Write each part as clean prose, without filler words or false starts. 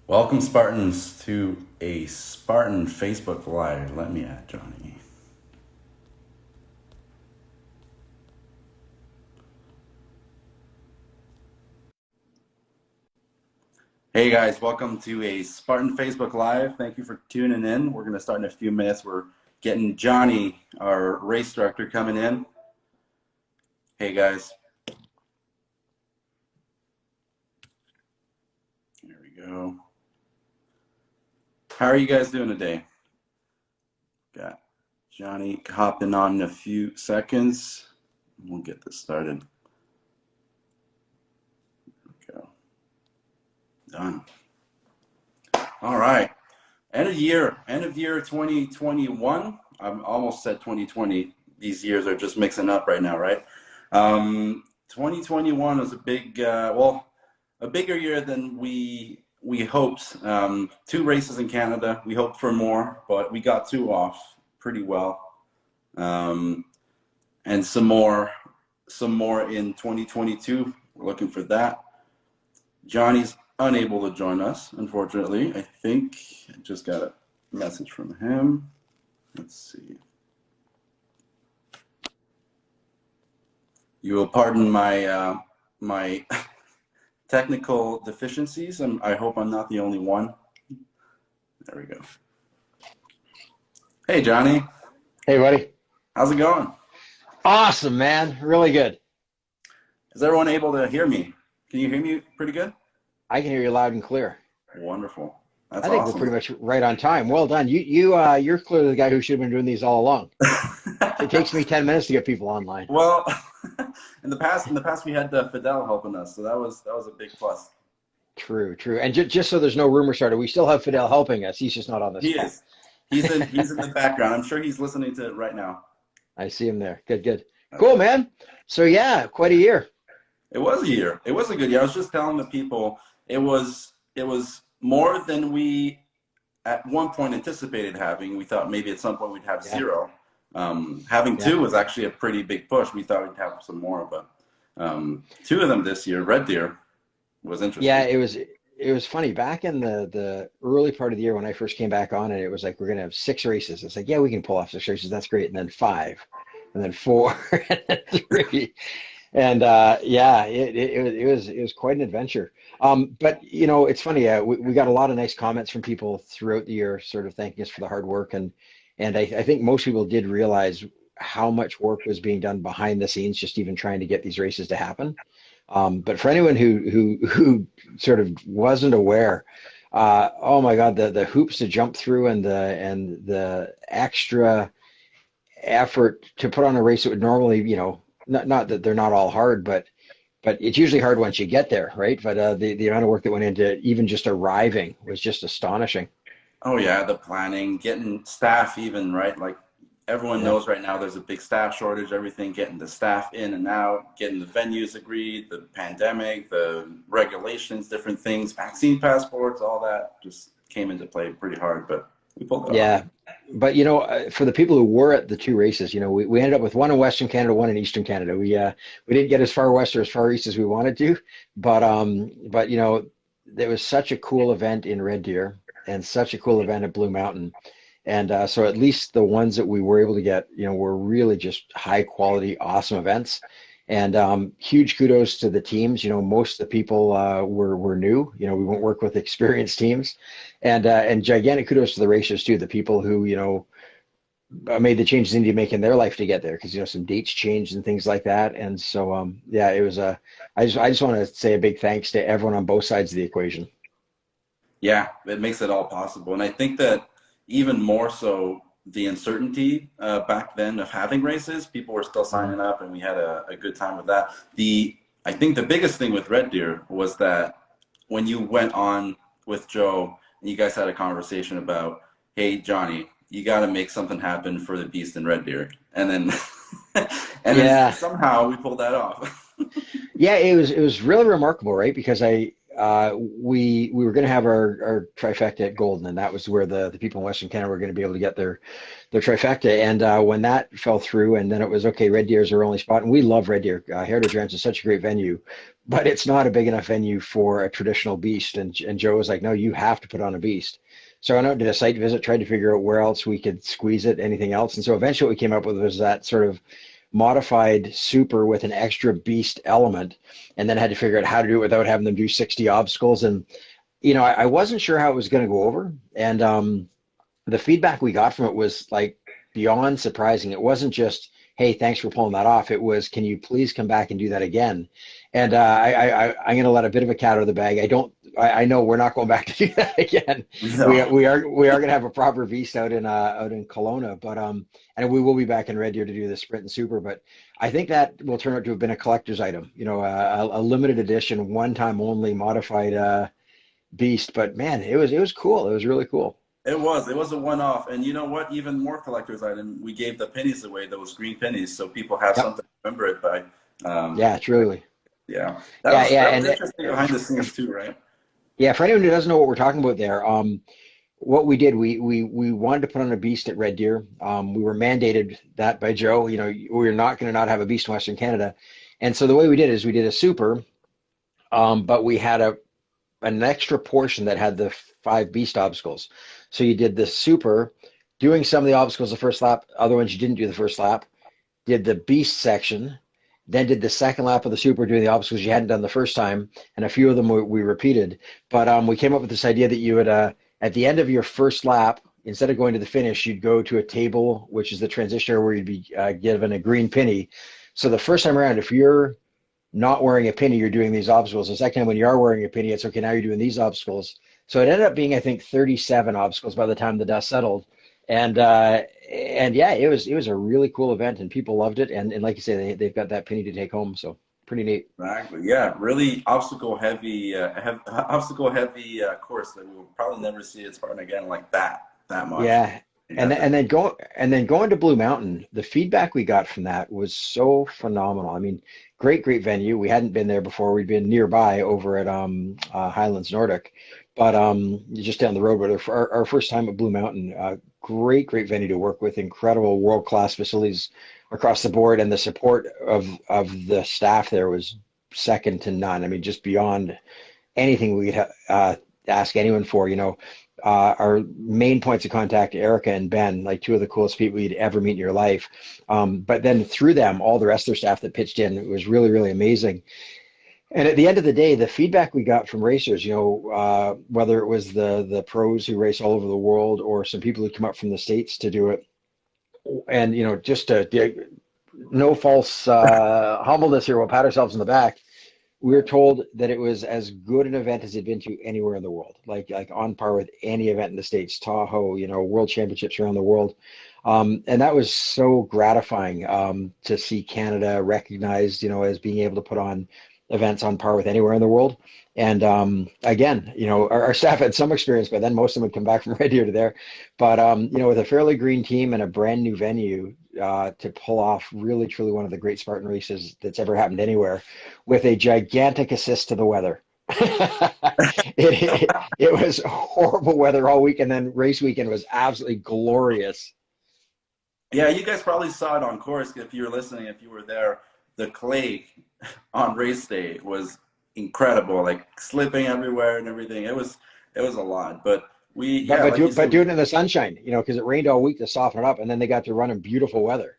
Welcome, Spartans, to a Spartan Facebook Live. Let me add Johnny. Hey guys, welcome to a Spartan Facebook Live. Thank you for tuning in. We're going to start in a few minutes. We're getting Johnny, our race director, coming in. Hey guys. There we go. How are you guys doing today? Got Johnny hopping on in a few seconds. We'll get this started. There we go. Done. All right. End of year 2021. I'm almost said 2020. These years are just mixing up right now, right? 2021 was a big, a bigger year than we hoped. Two races in Canada. We hoped for more, but we got two off pretty well. And some more in 2022. We're looking for that. Johnny's unable to join us, unfortunately. I think I just got a message from him. Let's see. You will pardon my my technical deficiencies. I hope I'm not the only one. There we go. Hey, Johnny. Hey, buddy. How's it going? Awesome, man. Really good. Is everyone able to hear me? Can you hear me pretty good? I can hear you loud and clear. Wonderful. That's I think we're awesome. pretty much right on time. Well done. You're clearly the guy who should have been doing these all along. It takes me 10 minutes to get people online. Well, in the past we had Fidel helping us, so that was a big plus. True, true. And just so there's no rumor started, we still have Fidel helping us. He's just not on this He call. is. He's in the background. I'm sure he's listening to it right now. I see him there. Good, good. Cool, Okay. man. So yeah, quite a year. It was a year. It was a good year. I was just telling the people it was more than we at one point anticipated having. We thought maybe at some point we'd have Yeah, zero. Having yeah. two was actually a pretty big push. We thought we'd have some more, but two of them this year. Red Deer was Yeah, interesting. it was funny. Back in the early part of the year when I first came back on, and it was like we're gonna have six races. It's like, yeah, we can pull off six races. That's great. And then five, and then four, and then three. And yeah, it was quite an adventure. But it's funny. We got a lot of nice comments from people throughout the year, sort of thanking us for the hard work, and I think most people did realize how much work was being done behind the scenes, just even trying to get these races to happen. But for anyone who sort of wasn't aware, oh my God, the hoops to jump through and the extra effort to put on a race that would normally, not that they're not all hard, but it's usually hard once you get there, right? But the amount of work that went into even just arriving was just astonishing. Oh yeah, the planning, getting staff even, right? Like everyone Yeah. knows right now there's a big staff shortage, everything getting the staff in and out, getting the venues agreed, the pandemic, the regulations, different things, vaccine passports, all that just came into play pretty hard, but we pulled it off. Yeah, but for the people who were at the two races, we ended up with one in Western Canada, one in Eastern Canada. We didn't get as far west or as far east as we wanted to, but there was such a cool event in Red Deer and such a cool event at Blue Mountain, and so at least the ones that we were able to get, were really just high quality, awesome events. And huge kudos to the teams. Most of the people were new. We won't work with experienced teams, and gigantic kudos to the racers too. The people who made the changes they need to make in their life to get there, because some dates changed and things like that. And so yeah, it was a. I just want to say a big thanks to everyone on both sides of the equation. Yeah, it makes it all possible. And I think that even more so, the uncertainty back then of having races, people were still Mhm. signing up, and we had a good time with that. I think the biggest thing with Red Deer was that when you went on with Joe and you guys had a conversation about, hey, Johnny, you got to make something happen for the beast in Red Deer. And then, and then Yeah, somehow we pulled that off. yeah, it was really remarkable, right? Because we were going to have our trifecta at Golden, and that was where the people in Western Canada were going to be able to get their trifecta. And when that fell through, and then it was okay, Red Deer is our only spot, and we love Red Deer. Heritage Ranch is such a great venue, but it's not a big enough venue for a traditional beast. And Joe was like, no, you have to put on a beast. So I went out, did a site visit, tried to figure out where else we could squeeze it, anything else. And so eventually what we came up with was that sort of modified super with an extra beast element, and then had to figure out how to do it without having them do 60 obstacles. And I wasn't sure how it was going to go over, and the feedback we got from it was like beyond surprising. It wasn't just, hey, thanks for pulling that off. It was, can you please come back and do that again? And I'm going to let a bit of a cat out of the bag. I know we're not going back to do that again. No. We are going to have a proper beast out in Kelowna, but and we will be back in Red Deer to do the sprint and super. But I think that will turn out to have been a collector's item. A limited edition, one time only modified beast. But man, it was cool. It was really cool. It was a one-off, and you know what? Even more collector's item. We gave the pennies away, those green pennies, so people have Yep. something to remember it by. Yeah, truly. Yeah, Yeah, yeah, that was and interesting behind the scenes too, right? yeah, for anyone who doesn't know what we're talking about there, what we did, we wanted to put on a beast at Red Deer. We were mandated that by Joe. We're not going to not have a beast in Western Canada, and so the way we did is we did a super, but we had an extra portion that had the 5 beast obstacles. So you did the super, doing some of the obstacles the first lap, other ones you didn't do the first lap, did the beast section, then did the second lap of the super doing the obstacles you hadn't done the first time, and a few of them we repeated. But we came up with this idea that you would, at the end of your first lap, instead of going to the finish, you'd go to a table, which is the transition area where you'd be given a green penny. So the first time around, if you're not wearing a penny, you're doing these obstacles. The second time when you are wearing a penny, it's okay, now you're doing these obstacles. So it ended up being, I think, 37 obstacles by the time the dust settled. And yeah, it was a really cool event, and people loved it. And like you say, they've got that penny to take home. So pretty neat. Exactly. Yeah, really obstacle heavy course that we will probably never see at Spartan again like that much. Yeah. Yeah, And then going to Blue Mountain, the feedback we got from that was so phenomenal. I mean, great venue. We hadn't been there before. We'd been nearby over at Highlands Nordic, but just down the road. But our first time at Blue Mountain, great venue to work with. Incredible world-class facilities across the board, and the support of the staff there was second to none. I mean, just beyond anything we could ask anyone for. Our main points of contact, Erica and Ben, like two of the coolest people you'd ever meet in your life. But then through them, all the rest of their staff that pitched in, it was really amazing. And at the end of the day, the feedback we got from racers, whether it was the pros who race all over the world or some people who come up from the States to do it, and just no false humbleness here, we'll pat ourselves on the back. We were told that it was as good an event as it'd been to anywhere in the world, like on par with any event in the States, Tahoe, world championships around the world. And that was so gratifying to see Canada recognized, as being able to put on events on par with anywhere in the world. And again, our staff had some experience, but then most of them would come back from Red Deer to there. But with a fairly green team and a brand new venue, to pull off really truly one of the great Spartan races that's ever happened anywhere, with a gigantic assist to the weather. It was horrible weather all week, and then race weekend was absolutely glorious. yeah. You guys probably saw it on course if you were listening, if you were there. The clay on race day was incredible, like slipping everywhere and everything. It was a lot, but But yeah, but like do you but said, do it in the sunshine, because it rained all week to soften it up, and then they got to run in beautiful weather.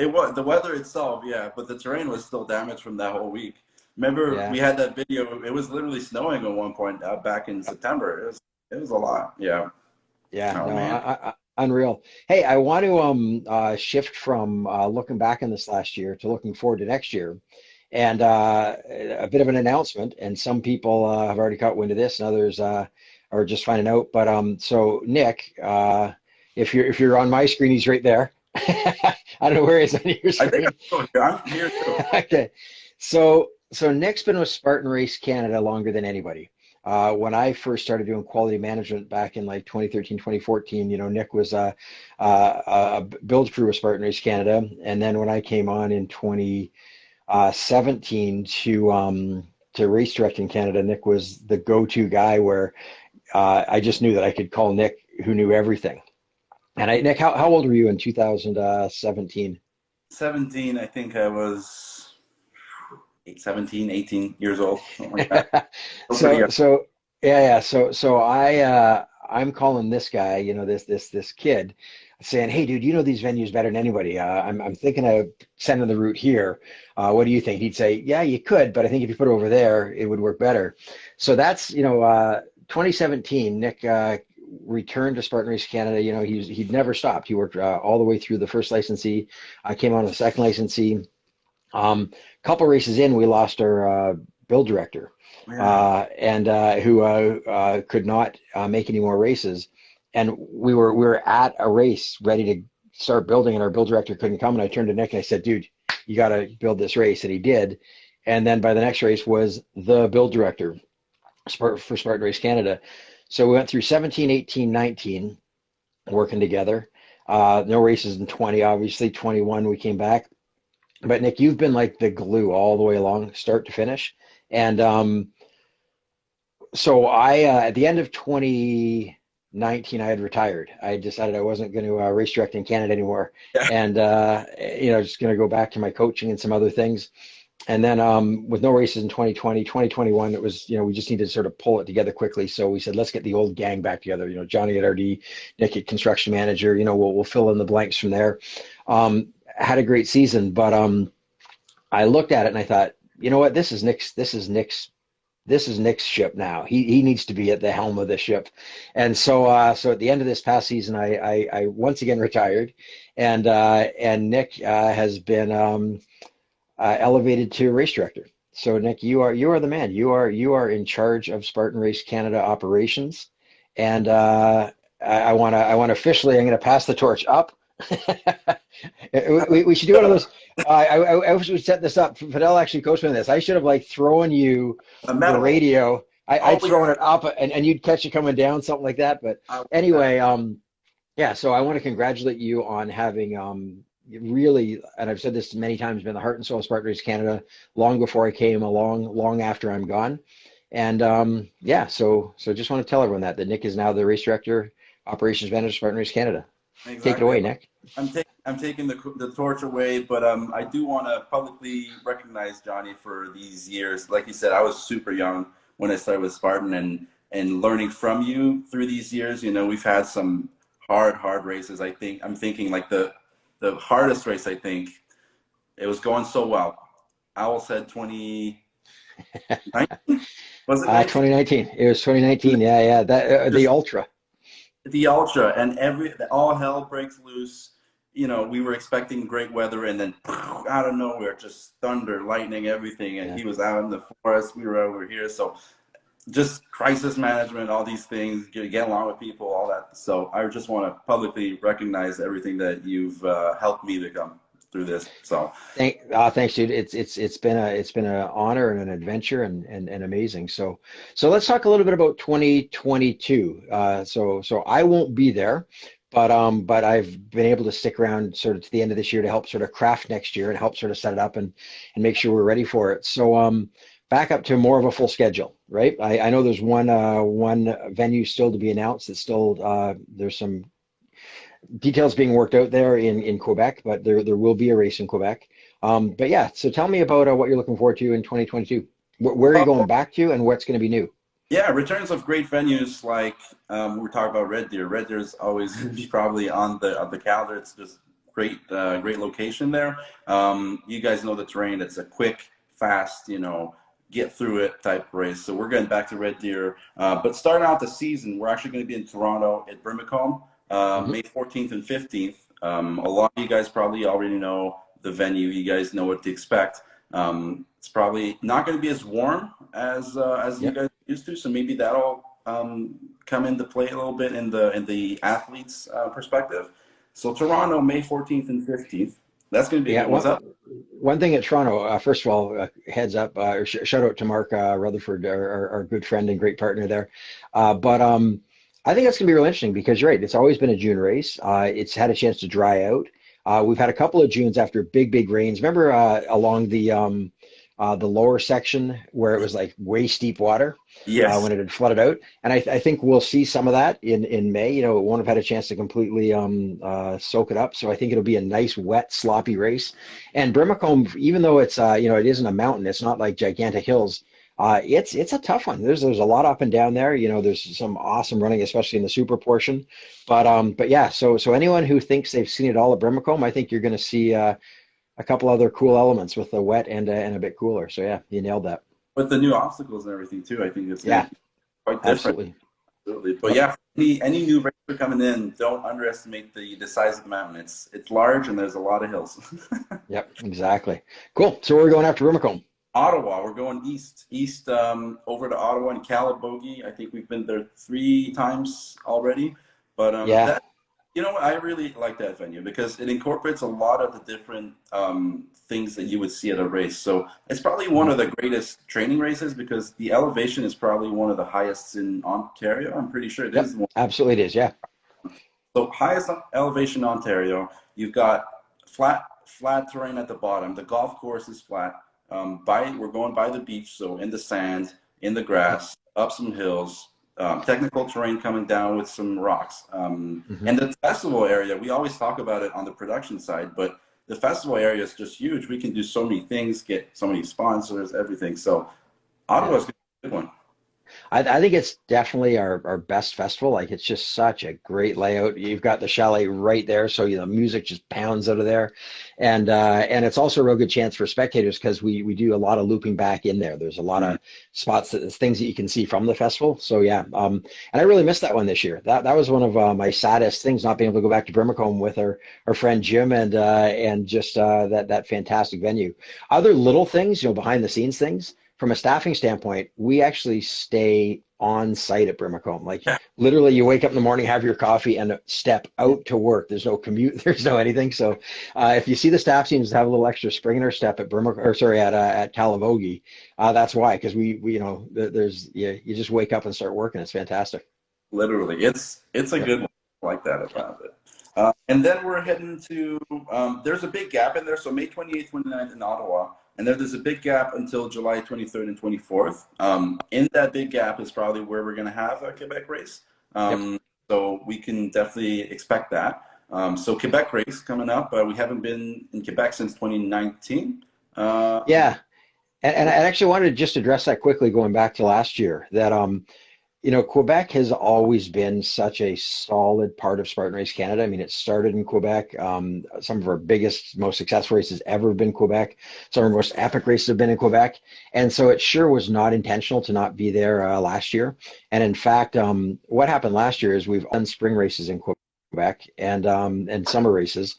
it was the weather itself, yeah, but the terrain was still damaged from that whole week. Remember, Yeah. we had that video. It was literally snowing at one point back in September. It was a lot. Yeah. Yeah, Oh no, man. unreal. Hey, I want to shift from looking back on this last year to looking forward to next year, and a bit of an announcement. And some people have already caught wind of this, and others are just finding out. But so Nick, if you're on my screen, he's right there. I don't know where he is on your I think I'm screen. still here. I'm here too. Okay, so Nick's been with Spartan Race Canada longer than anybody. When I first started doing quality management back in like 2013, 2014, Nick was a build crew with Spartan Race Canada. And then when I came on in 2017 to to race directing Canada, Nic was the go-to guy where I just knew that I could call Nic, who knew everything. And Nic, how old were you in 2017? 17, I think I was 17, 18 years old, something like that. Still pretty young. So yeah. I'm calling this guy, this kid, saying, "Hey, dude, you know these venues better than anybody. I'm thinking of sending the route here. What do you think?" He'd say, "Yeah, you could, but I think if you put it over there, it would work better." So that's 2017. Nic returned to Spartan Race Canada. He'd never stopped. He worked all the way through the first licensee. I came on the second licensee. Couple races in, we lost our build director, Yeah. and who could not make any more races. And we were at a race ready to start building, and our build director couldn't come. And I turned to Nic and I said, "Dude, you got to build this race," and he did. And then by the next race was the build director for Spartan Race Canada. So we went through 17, 18, 19 working together. No races in 20, obviously. 21 we came back. But Nic, you've been like the glue all the way along, start to finish. And so I, at the end of 2019, I had retired. I decided I wasn't going to race direct in Canada anymore, Yeah. and just going to go back to my coaching and some other things. And then with no races in 2020, 2021, it was, we just needed to sort of pull it together quickly. So we said, let's get the old gang back together. Johnny at RD, Nic at construction manager. We'll fill in the blanks from there. Had a great season, but I looked at it and I thought, you know what, this is Nic's ship now. He needs to be at the helm of the ship. And so so at the end of this past season, I once again retired, and Nic has been elevated to race director. So Nic, you are the man. You are in charge of Spartan Race Canada operations, and I want to officially, I'm going to pass the torch up. we should do one of those. I wish we'd set this up. Fidel actually coached me on this. I should have thrown you A the medal. radio. Oh, I'd thrown it up and you'd catch it coming down, something like that. But anyway, yeah. So I want to congratulate you on having really, and I've said this many times, been the heart and soul of Spartan Race Canada long before I came along, long after I'm gone. And yeah, so just want to tell everyone that Nic is now the race director, operations manager, Spartan Race Canada. Take it exactly. away, Nic. I'm taking the torch away, but I do want to publicly recognize Johnny for these years. Like you said, I was super young when I started with Spartan, and learning from you through these years. We've had some hard races. I'm thinking like the hardest race. I think it was going so well. Owl said 2019. Was it 19? 2019. It was 2019. Yeah. That the Ultra. The Ultra, and all hell breaks loose. We were expecting great weather, and then out of nowhere, just thunder, lightning, everything. And he was out in the forest. We were over here. So just crisis management, all these things, get along with people, all that. So I just want to publicly recognize everything that you've helped me become through this. So thanks, dude. It's been an honor and an adventure and amazing. So let's talk a little bit about 2022. So I won't be there, but I've been able to stick around sort of to the end of this year to help sort of craft next year and help sort of set it up and make sure we're ready for it. So back up to more of a full schedule, right? I know there's one venue still to be announced. It's still there's some details being worked out there in Quebec, but there will be a race in Quebec. But yeah, so tell me about what you're looking forward to in 2022. Where are you going back to, and what's going to be new? Yeah, returns of great venues like we were talking about Red Deer. Red Deer is always going to be probably on the calendar. It's just great location there. You guys know the terrain. It's a quick, fast, get through it type race. So we're getting back to Red Deer. But starting out the season, we're actually going to be in Toronto at Brimacombe. May 14th and 15th. A lot of you guys probably already know the venue. You guys know what to expect. It's probably not going to be as warm as you guys are used to, so maybe that'll come into play a little bit in the athletes' perspective. So Toronto, May 14th and 15th. That's going to be what's up. One thing at Toronto, first of all, heads up, shout out to Mark Rutherford, our good friend and great partner there. But I think that's going to be real interesting because you're right. It's always been a June race. It's had a chance to dry out. We've had a couple of Junes after big rains. Remember along the the lower section where it was like waist deep water Yes. when it had flooded out. And I think we'll see some of that in May. You know, it won't have had a chance to completely soak it up. So I think it'll be a nice, wet, sloppy race. And Brimacombe, even though it's it isn't a mountain, it's not like gigantic hills. It's a tough one. There's a lot up and down there. You know, there's some awesome running, especially in the super portion. But yeah, so anyone who thinks they've seen it all at Brimacombe, I think you're going to see a couple other cool elements with the wet and a bit cooler. So yeah, you nailed that. With the new obstacles and everything too, I think it's going Yeah, to be quite different. absolutely. Absolutely. But Yep. yeah, for any new racer coming in, don't underestimate the size of the mountain. It's large and there's a lot of hills. Yep, exactly. Cool. So we're going after Brimacombe. Ottawa, we're going east over to Ottawa and Calabogie. I think we've been there 3 times already. But Yeah. that you know, I really like that venue because it incorporates a lot of the different things that you would see at a race. So it's probably one Mhm. of the greatest training races because the elevation is probably one of the highest in Ontario. I'm pretty sure it Yep. is. Absolutely, it is. Yeah. So highest elevation in Ontario. You've got flat terrain at the bottom. The golf course is flat. We're going by the beach, so in the sand, in the Yep. grass, up some hills. Technical terrain coming down with some rocks. Hmm. And the festival area, we always talk about it on the production side, but the festival area is just huge. We can do so many things, get so many sponsors, everything. So Yeah. Ottawa's going to be a good one. I think it's definitely our best festival. Like it's just such a great layout. You've got the chalet right there, so the music just pounds out of there, and it's also a real good chance for spectators because we do a lot of looping back in there. There's a lot Mhm. of spots things that you can see from the festival. So yeah, and I really missed that one this year. That was one of my saddest things, not being able to go back to Brimacombe with our friend Jim and just that fantastic venue. Other little things, behind the scenes things from a staffing standpoint, we actually stay on site at Brimacombe. Like Yeah, literally, you wake up in the morning, have your coffee, and step out to work. There's no commute. There's no anything. So if you see the staff teams have a little extra spring in their step at at Calabogie, that's why. Because we there's you just wake up and start working. It's fantastic. literally. It's a Yep. good one. I like that Yep. about it. And then we're heading to, there's a big gap in there. So May 28th, 29th in Ottawa. And then there's a big gap until July 23rd and 24th. In that big gap is probably where we're going to have a Quebec race. Yep. So we can definitely expect that. So Quebec race coming up. We haven't been in Quebec since 2019. Yeah. And I actually wanted to just address that quickly, going back to last year. That Quebec has always been such a solid part of Spartan Race Canada. I mean, it started in Quebec. Some of our biggest, most successful races ever have been Quebec. Some of our most epic races have been in Quebec. And so it sure was not intentional to not be there last year. And in fact, what happened last year is we've done spring races in Quebec and summer races.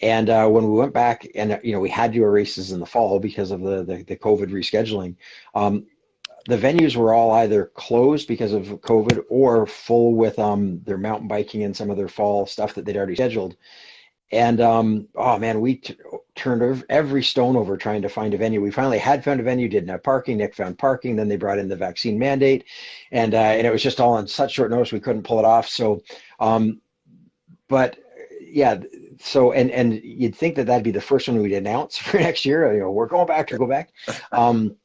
And when we went back and we had to do our races in the fall because of the COVID rescheduling, the venues were all either closed because of COVID or full with their mountain biking and some of their fall stuff that they'd already scheduled. And oh man, we turned every stone over trying to find a venue. We finally had found a venue, didn't have parking. Nick found parking. Then they brought in the vaccine mandate, and it was just all on such short notice we couldn't pull it off. So, um, but yeah, so and you'd think that that'd be the first one we'd announce for next year. We're going back to go back. Um,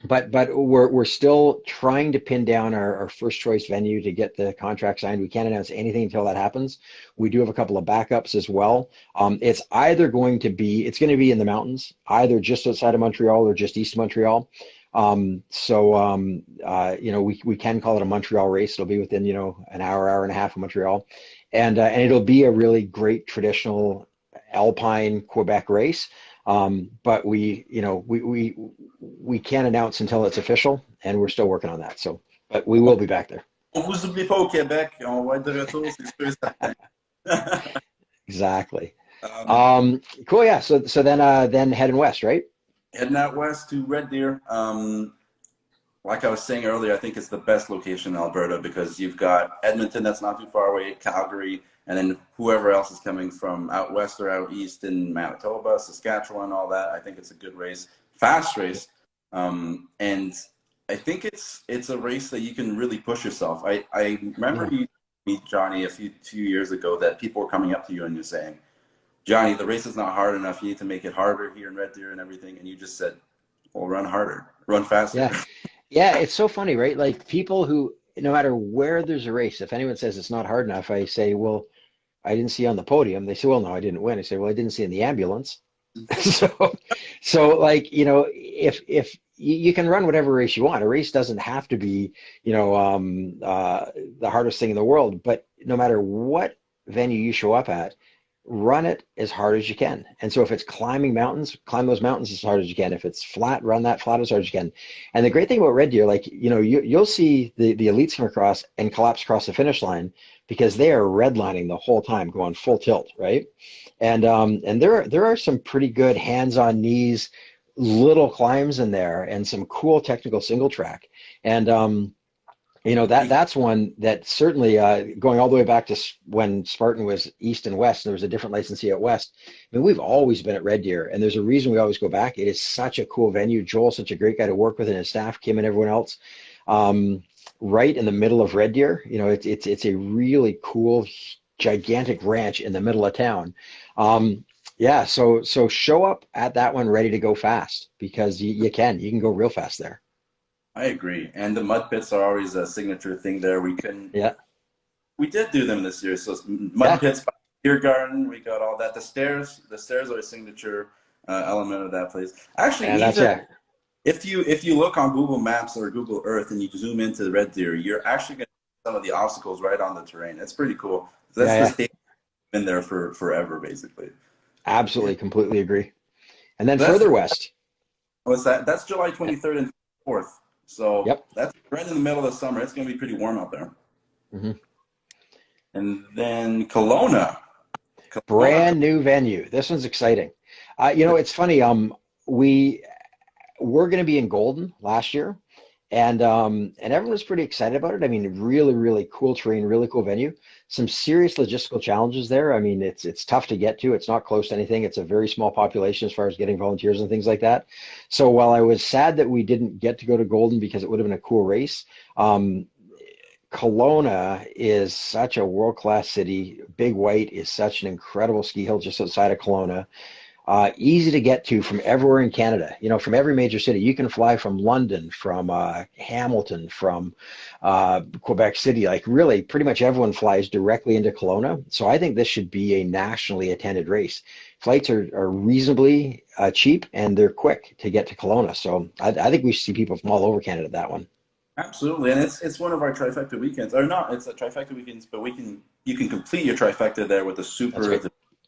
but we're still trying to pin down our first choice venue to get the contract signed. We can't announce anything until that happens. We do have a couple of backups as well. It's going to be in the mountains, either just outside of Montreal or just east of Montreal. We can call it a Montreal race. It'll be within an hour and a half of Montreal, and it'll be a really great traditional Alpine Quebec race. But we can't announce until it's official, and we're still working on that. So, but we will be back there. On vous oublie pas au Québec. On va être de retour, c'est sûr et certain. Exactly. um, Cool. Yeah. So then heading west, right? Heading out west to Red Deer. Like I was saying earlier, I think it's the best location in Alberta because you've got Edmonton that's not too far away, Calgary, and then whoever else is coming from out west or out east in Manitoba, Saskatchewan, all that. I think it's a good race, fast race, and I think it's a race that you can really push yourself. I remember Yeah. you meet Johnny a few years ago that people were coming up to you and you're saying, Johnny, the race is not hard enough. You need to make it harder here in Red Deer and everything. And you just said, well, run harder, run faster. Yeah. Yeah, it's so funny, right? Like people who, no matter where there's a race, if anyone says it's not hard enough, I say, well, I didn't see you on the podium. They say, well, no, I didn't win. I say, well, I didn't see you in the ambulance. So, so like, if you can run whatever race you want, a race doesn't have to be, the hardest thing in the world, but no matter what venue you show up at, run it as hard as you can. And so if it's climbing mountains, climb those mountains as hard as you can. If it's flat, run that flat as hard as you can. And the great thing about Red Deer, like, you'll see the elites come across and collapse across the finish line because they are redlining the whole time, going full tilt, right? And there are some pretty good hands on knees, little climbs in there, and some cool technical single track. And that's one that certainly, going all the way back to when Spartan was East and West, and there was a different licensee at West. I mean, we've always been at Red Deer, and there's a reason we always go back. It is such a cool venue. Joel's such a great guy to work with, and his staff, Kim and everyone else. Right in the middle of Red Deer, it's a really cool, gigantic ranch in the middle of town. Yeah, so show up at that one ready to go fast, because you can go real fast there. I agree. And the mud pits are always a signature thing there. Yeah, We did do them this year. So mud yeah, pits, by beer garden, we got all that. The stairs are a signature element of that place. Actually, and that's even yeah, if you look on Google Maps or Google Earth and you zoom into the Red Deer, you're actually going to see some of the obstacles right on the terrain. It's pretty cool. That's yeah, the yeah. state been there for forever, basically. Yeah. Absolutely, completely agree. And then That's further west, what's that? That's July 23rd and 4th. So yep. that's right in the middle of summer. It's going to be pretty warm out there. Hmm. And then Kelowna. Kelowna. Brand new venue. This one's exciting. It's funny. We were going to be in Golden last year, and everyone was pretty excited about it. I mean, really, really cool terrain, really cool venue. Some serious logistical challenges there. I mean, it's tough to get to. It's not close to anything. It's a very small population as far as getting volunteers and things like that. So while I was sad that we didn't get to go to Golden because it would have been a cool race, Kelowna is such a world-class city. Big White is such an incredible ski hill just outside of Kelowna. Easy to get to from everywhere in Canada, from every major city. You can fly from London, from Hamilton, from Quebec City. Like really, pretty much everyone flies directly into Kelowna. So I think this should be a nationally attended race. Flights are reasonably cheap, and they're quick to get to Kelowna. So I think we should see people from all over Canada at that one. Absolutely, and it's one of our trifecta weekends, or not? It's a trifecta weekends, but you can complete your trifecta there with the That's super, right.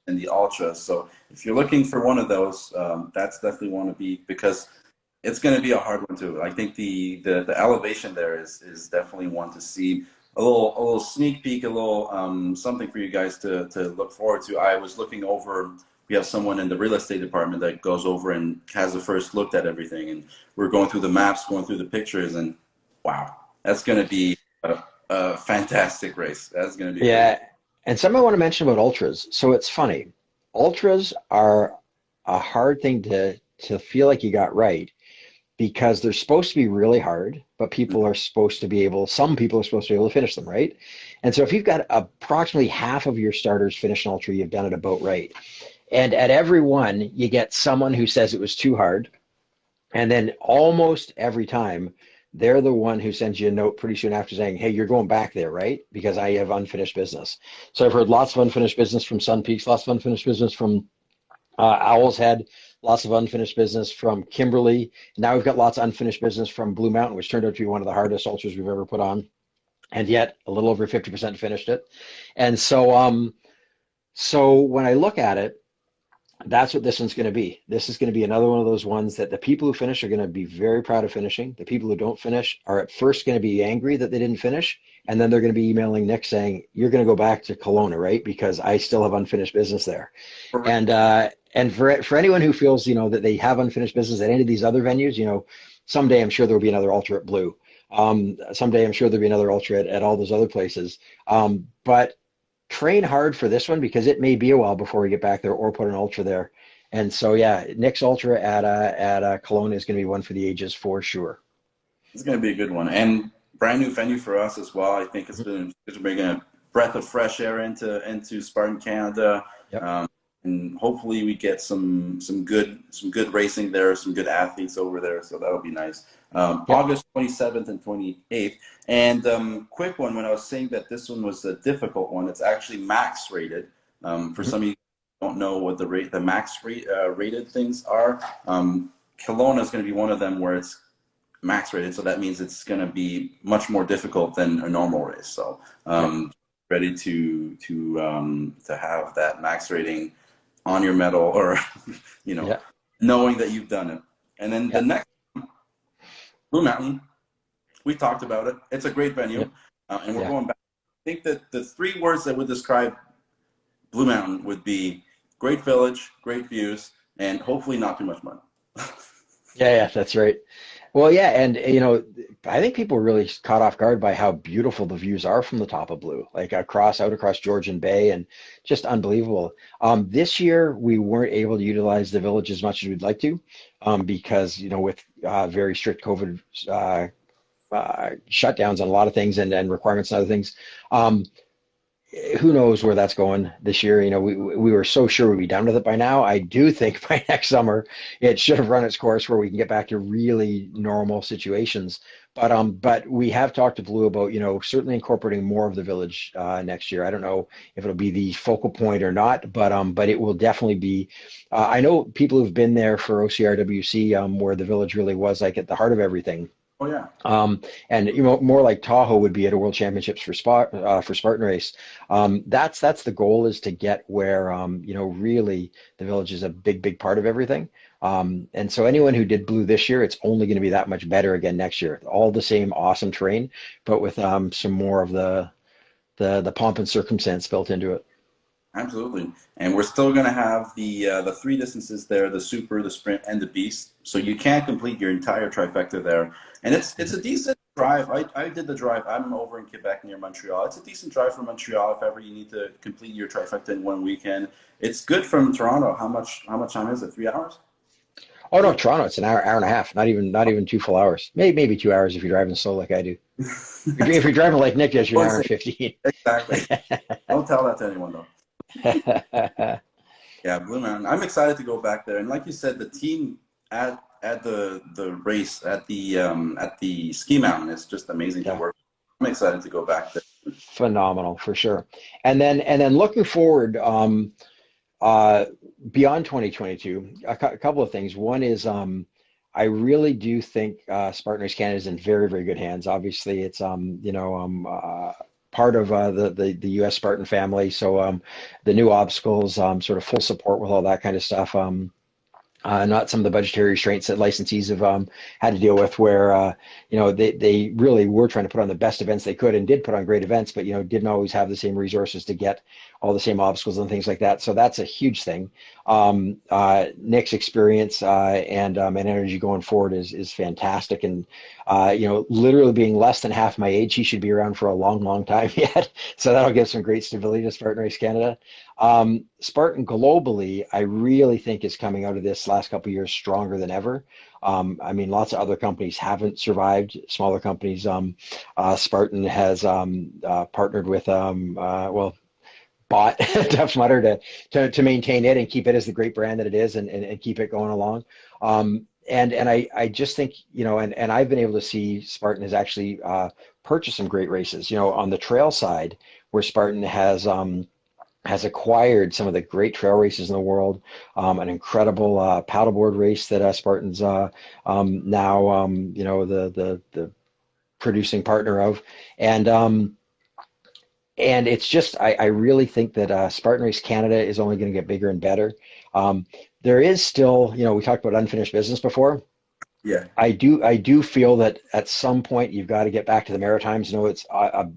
and the ultra. So if you're looking for one of those, that's definitely one to be, because it's going to be a hard one too. I think the elevation there is definitely one to see. A little sneak peek, a little something for you guys to look forward to. I was looking over. We have someone in the real estate department that goes over and has the first look at everything, and we're going through the maps, going through the pictures, and wow, that's going to be a fantastic race. That's going to be great. Yeah, and something I want to mention about ultras. So it's funny. Ultras are a hard thing to feel like you got right because they're supposed to be really hard, but some people are supposed to be able to finish them, right? And so if you've got approximately half of your starters finish an ultra, you've done it about right. And at every one, you get someone who says it was too hard. And then almost every time, they're the one who sends you a note pretty soon after saying, hey, you're going back there, right? Because I have unfinished business. So I've heard lots of unfinished business from Sun Peaks, lots of unfinished business from Owl's Head, lots of unfinished business from Kimberly. Now we've got lots of unfinished business from Blue Mountain, which turned out to be one of the hardest ultras we've ever put on. And yet a little over 50% finished it. And so when I look at it, that's what this one's going to be. This is going to be another one of those ones that the people who finish are going to be very proud of finishing. The people who don't finish are at first going to be angry that they didn't finish, and then they're going to be emailing Nick saying, "You're going to go back to Kelowna, right? Because I still have unfinished business there." And for anyone who feels that they have unfinished business at any of these other venues, someday I'm sure there will be another ultra at Blue. Someday I'm sure there'll be another ultra at all those other places. But train hard for this one because it may be a while before we get back there or put an ultra there. And so, yeah, Nick's ultra at Kelowna is going to be one for the ages for sure. It's going to be a good one, and brand new venue for us as well. I think it's bringing a breath of fresh air into Spartan Canada. Yep. Um, and hopefully we get some good racing there, some good athletes over there. So that'll be nice. Yep. August 27th and 28th. And quick one, when I was saying that this one was a difficult one, it's actually max rated. For Mhm. some of you who don't know what the max rated things are, Kelowna is going to be one of them where it's max rated. So that means it's going to be much more difficult than a normal race. So Yep. ready to have that max rating on your medal, or Yeah. knowing that you've done it. And then the Yeah. next, Blue Mountain, we talked about it. It's a great Yeah. venue, and we're Yeah. going back. I think that the three words that would describe Blue Mountain would be great village, great views, and hopefully not too much money. Yeah. Yeah. That's right. Well, yeah, and I think people were really caught off guard by how beautiful the views are from the top of Blue, like out across Georgian Bay, and just unbelievable. This year we weren't able to utilize the village as much as we'd like to, because with very strict COVID shutdowns on a lot of things and requirements and other things. Um, who knows where that's going this year? We were so sure we'd be done with it by now. I do think by next summer it should have run its course where we can get back to really normal situations. But we have talked to Blue about certainly incorporating more of the village next year. I don't know if it'll be the focal point or not, but it will definitely be. I know people who've been there for OCRWC, where the village really was like at the heart of everything. Oh yeah, Um, and more like Tahoe would be at a World Championships for Spartan Race. That's the goal, is to get where really the village is a big part of everything. And so anyone who did Blue this year, it's only going to be that much better again next year. All the same awesome terrain, but with some more of the pomp and circumstance built into it. absolutely. And we're still going to have the three distances there: the super, the sprint, and the beast. So you can complete your entire trifecta there, and it's a decent drive. I did the drive. I'm over in Quebec near Montreal. It's a decent drive from Montreal if ever you need to complete your trifecta in one weekend. It's good from Toronto. How much time is it? 3 hours? Oh Is no, it? Toronto, it's an hour and a half. Not even two full hours. Maybe 2 hours if you're driving slow like I do. If you're driving like Nick does, you're an Don't hour say and 15. exactly. Don't tell that to anyone though. Yeah, Blue Mountain. I'm excited to go back there. And like you said, the team at the race at the ski mountain is just amazing to Yeah. work with. I'm excited to go back there. Phenomenal for sure. And then looking forward, uh, beyond 2022, a couple of things. One is, I really do think Spartan Race Canada is in very good hands. Obviously, it's part of the U.S. Spartan family, so the new obstacles, sort of full support with all that kind of stuff. Not some of the budgetary restraints that licensees have had to deal with, where they really were trying to put on the best events they could and did put on great events, but didn't always have the same resources to get all the same obstacles and things like that. So that's a huge thing. Nick's experience and energy going forward is fantastic, and literally being less than half my age, he should be around for a long time yet. So that'll give some great stability to Spartan Race Canada. Spartan globally, I really think, is coming out of this last couple of years stronger than ever. I mean, lots of other companies haven't survived. Smaller companies. Spartan has partnered with, bought Tough Mudder to maintain it and keep it as the great brand that it is, and keep it going along. And I just think, and I've been able to see Spartan has actually purchased some great races. On the trail side, where Spartan has acquired some of the great trail races in the world, an incredible paddleboard race that Spartan's now the producing partner of, and it's just, I really think that Spartan Race Canada is only going to get bigger and better. There is still, we talked about unfinished business before. Yeah. I do feel that at some point you've got to get back to the Maritimes. It's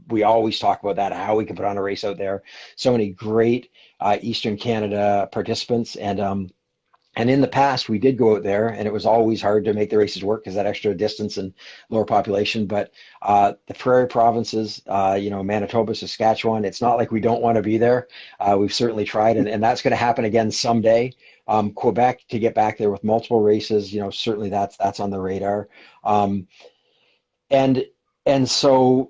we always talk about that, how we can put on a race out there. So many great Eastern Canada participants, and in the past we did go out there, and it was always hard to make the races work because that extra distance and lower population. But the prairie provinces, Manitoba, Saskatchewan, it's not like we don't want to be there. We've certainly tried, and that's going to happen again someday. Quebec, to get back there with multiple races, certainly that's on the radar. Um, and and so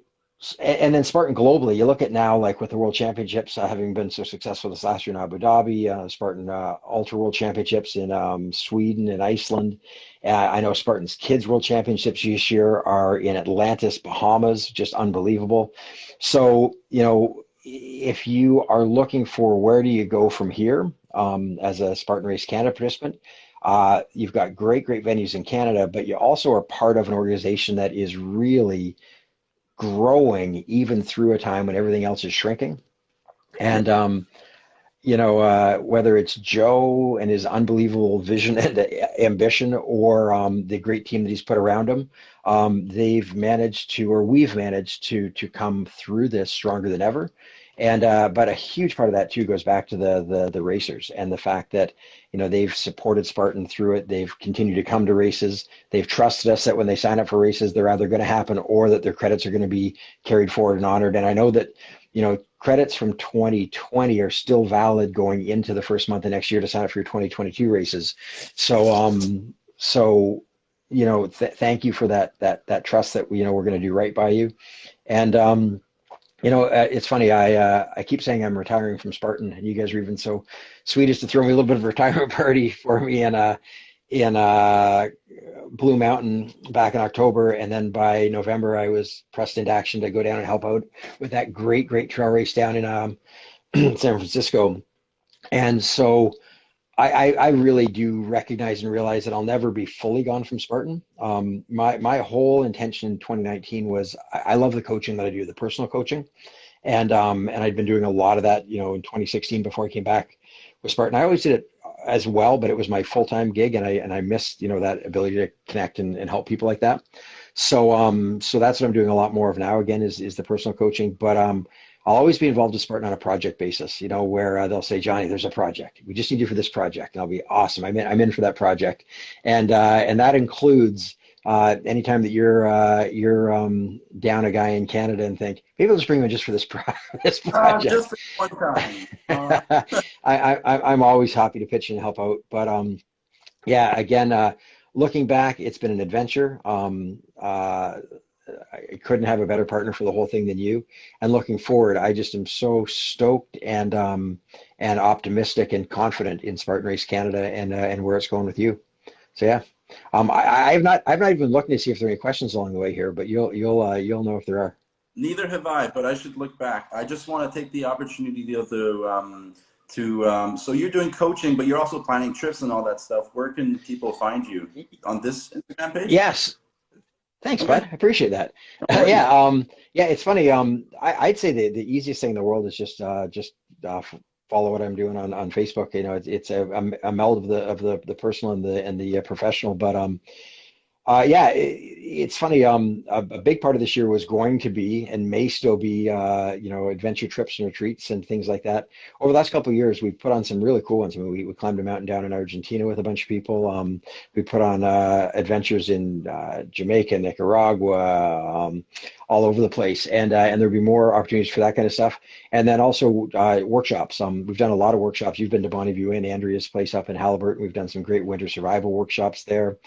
And then Spartan globally, you look at now, like with the World Championships having been so successful this last year in Abu Dhabi, Spartan Ultra World Championships in Sweden and Iceland. I know Spartan's Kids World Championships this year are in Atlantis, Bahamas, just unbelievable. So, if you are looking for where do you go from here as a Spartan Race Canada participant, you've got great, great venues in Canada, but you also are part of an organization that is really growing even through a time when everything else is shrinking. Yeah. And whether it's Joe and his unbelievable vision and ambition, or the great team that he's put around him, they've managed to, or we've managed to come through this stronger than ever. And but a huge part of that too goes back to the racers and the fact that they've supported Spartan through it. They've continued to come to races. They've trusted us that when they sign up for races, they're either going to happen or that their credits are going to be carried forward and honored. And I know that credits from 2020 are still valid going into the first month of next year to sign up for your 2022 races. So thank you for that trust that we're going to do right by you. And it's funny. I keep saying I'm retiring from Spartan, and you guys are even so sweet as to throw me a little bit of a retirement party for me in Blue Mountain back in October, and then by November I was pressed into action to go down and help out with that great, great trail race down in San Francisco. And so I really do recognize and realize that I'll never be fully gone from Spartan. My whole intention in 2019 was I love the coaching that I do, the personal coaching, and I'd been doing a lot of that, in 2016 before I came back with Spartan. I always did it as well, but it was my full-time gig, and I missed that ability to connect and help people like that. So that's what I'm doing a lot more of now. Again, is the personal coaching, but I'll always be involved with Spartan on a project basis, where they'll say, Johnny, there's a project. We just need you for this project. And I'll be awesome. I'm in for that project. And that includes anytime that you're down a guy in Canada and think, maybe I'll just bring him in just for this, this project. Just for one time. I'm always happy to pitch in and help out. But yeah, again, looking back, it's been an adventure. I couldn't have a better partner for the whole thing than you. And looking forward, I just am so stoked and optimistic and confident in Spartan Race Canada and where it's going with you. So yeah, I've not even looked to see if there are any questions along the way here, but you'll know if there are. Neither have I, but I should look back. I just want to take the opportunity so you're doing coaching, but you're also planning trips and all that stuff. Where can people find you on this Instagram page? Yes. Thanks, Okay. bud. I appreciate that. No worries. Yeah, it's funny. I'd say the easiest thing in the world is just follow what I'm doing on Facebook. It's a meld of the personal and the professional. But yeah, it's funny. A big part of this year was going to be and may still be, adventure trips and retreats and things like that. Over the last couple of years, we've put on some really cool ones. I mean, we climbed a mountain down in Argentina with a bunch of people. We put on adventures in Jamaica, Nicaragua, all over the place, and there'll be more opportunities for that kind of stuff. And then also workshops. We've done a lot of workshops. You've been to Bonnie View Inn, Andrea's place up in Halliburton. We've done some great winter survival workshops there.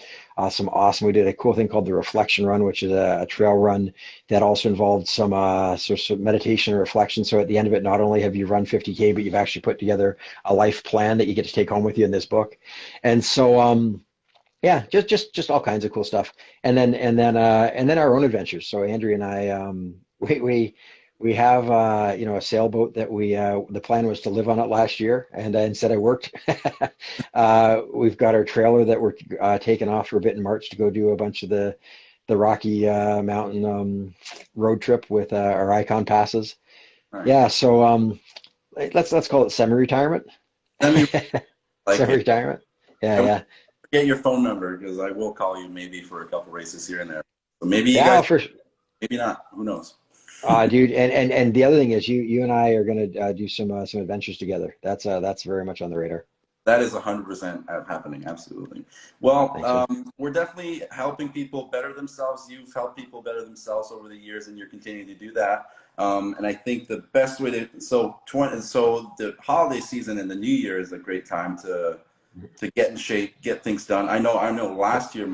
Some awesome. We did a cool thing called the Reflection Run, which is a trail run that also involved some sort of meditation and reflection. So at the end of it, not only have you run 50K, but you've actually put together a life plan that you get to take home with you in this book. And so yeah, just all kinds of cool stuff. And then our own adventures. So Andrea and I we have a sailboat that the plan was to live on it last year, and instead I worked. We've got our trailer that we're taking off for a bit in March to go do a bunch of the Rocky Mountain road trip with our Icon passes. Right. Yeah, so let's call it semi-retirement. Like Semi-retirement. Yeah. Get your phone number, because I will call you maybe for a couple races here and there. So maybe you Yeah, guys, maybe not. Who knows? Dude, and the other thing is you and I are going to do some adventures together. That's very much on the radar. That is 100% happening. Absolutely. Well, Thanks, we're definitely helping people better themselves. You've helped people better themselves over the years, and you're continuing to do that. And I think the best way to so the holiday season and the New Year is a great time to get in shape, get things done. I know. Last year,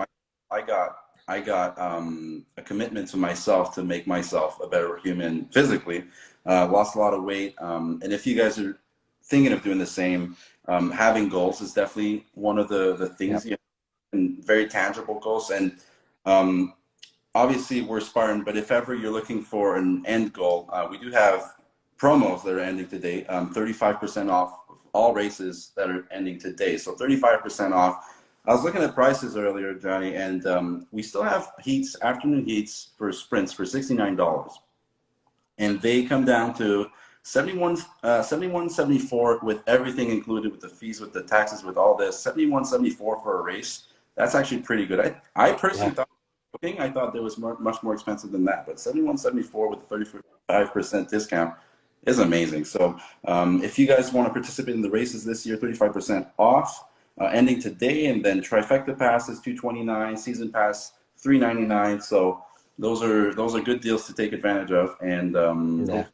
I got I got a commitment to myself to make myself a better human physically. Lost a lot of weight. And if you guys are thinking of doing the same, having goals is definitely one of the Yeah. things, you know, and very tangible goals. And um, obviously we're Spartan, but if ever you're looking for an end goal, we do have promos that are ending today, 35% off of all races that are ending today. So 35% off. I was looking at prices earlier, Johnny, and we still have heats, afternoon heats for sprints for $69. And they come down to 71.74 with everything included, with the fees, with the taxes, with all this. 71.74 for a race. That's actually pretty good. I personally Yeah. thought, I thought there was much more expensive than that, but 71.74 with a 35% discount is amazing. So if you guys want to participate in the races this year, 35% off, ending today, and then trifecta pass is 229, season pass 399. So those are good deals to take advantage of, and Yeah.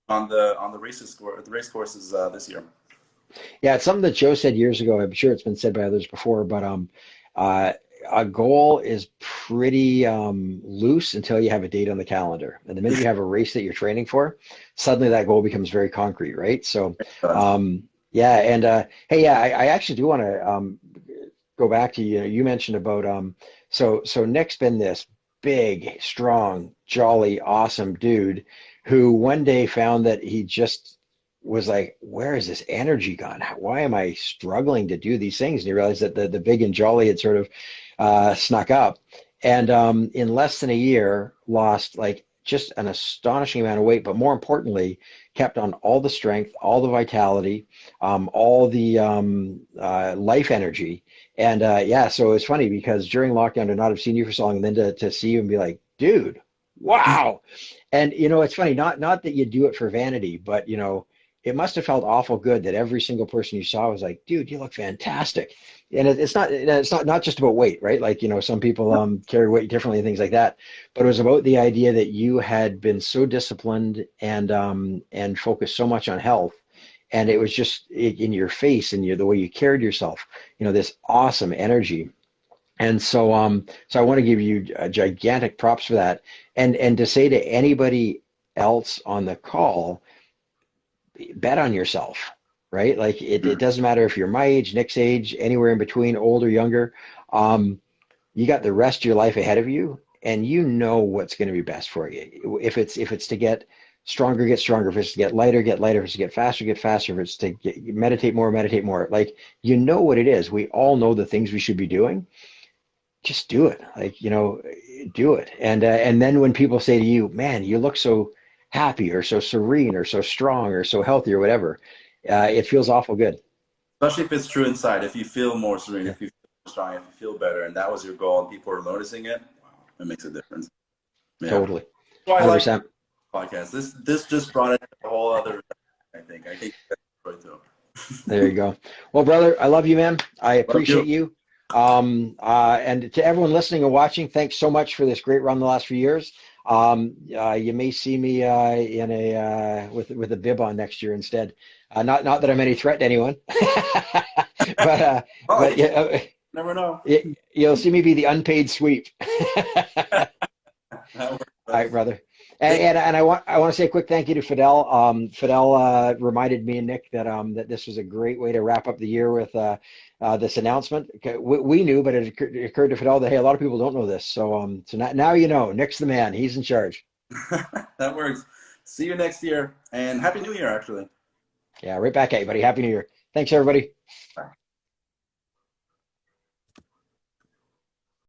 on the race courses this year. Yeah, it's something that Joe said years ago. I'm sure it's been said by others before, but uh, a goal is pretty loose until you have a date on the calendar. And the minute you have a race that you're training for, suddenly that goal becomes very concrete, right? So, yeah, and hey, yeah, I actually do want to go back to you. You mentioned about so Nick's been this big, strong, jolly, awesome dude who one day found that he just was like, where is this energy gone? Why am I struggling to do these things? And he realized that the big and jolly had sort of snuck up. And in less than a year, lost like just an astonishing amount of weight, but more importantly, kept on all the strength, all the vitality, all the life energy. And yeah, so it's funny because during lockdown to not have seen you for so long, and then to see you and be like, dude, wow. And you know, it's funny, not that you do it for vanity, but you know, it must have felt awful good that every single person you saw was like, dude, you look fantastic. And it's not just about weight, right? Like, you know, some people carry weight differently and things like that. But it was about the idea that you had been so disciplined and focused so much on health, and it was just in your face and the way you carried yourself, you know, this awesome energy. And so I want to give you gigantic props for that, and to say to anybody else on the call, bet on yourself, right? Like it doesn't matter if you're my age, Nick's age, anywhere in between, old or younger. Um, you got the rest of your life ahead of you, and you know what's going to be best for you. If it's to get stronger. If it's to get lighter. If it's to get faster. If it's to meditate more. Like you know what it is. We all know the things we should be doing. Just do it. Like you know, do it. And then when people say to you, "Man, you look so happy, or so serene, or so strong, or so healthy, or whatever," it feels awful good. Especially if it's true inside. If you feel more serene, Yeah. if you feel more strong, if you feel better, and that was your goal, and people are noticing it, wow, it makes a difference. Yeah. Totally. So I like 100%. podcasts. This just brought it to a whole other. I think that's right too. There you go. Well, brother, I love you, man. I Love appreciate you. you. And to everyone listening and watching, thanks so much for this great run the last few years. You may see me in a with a bib on next year instead. Not that I'm any threat to anyone, but Oh, but yeah, never know. you'll see me be the unpaid sweep. That works, All buddy. right, brother. Take And I want to say a quick thank you to Fidel. Fidel reminded me and Nick that this was a great way to wrap up the year with this announcement. Okay, we knew, but it occurred to Fidel that hey, a lot of people don't know this. So now you know. Nick's the man. He's in charge. that works. See you next year, and Happy New Year, actually. Yeah, right back at you, buddy. Happy New Year. Thanks, everybody. Bye.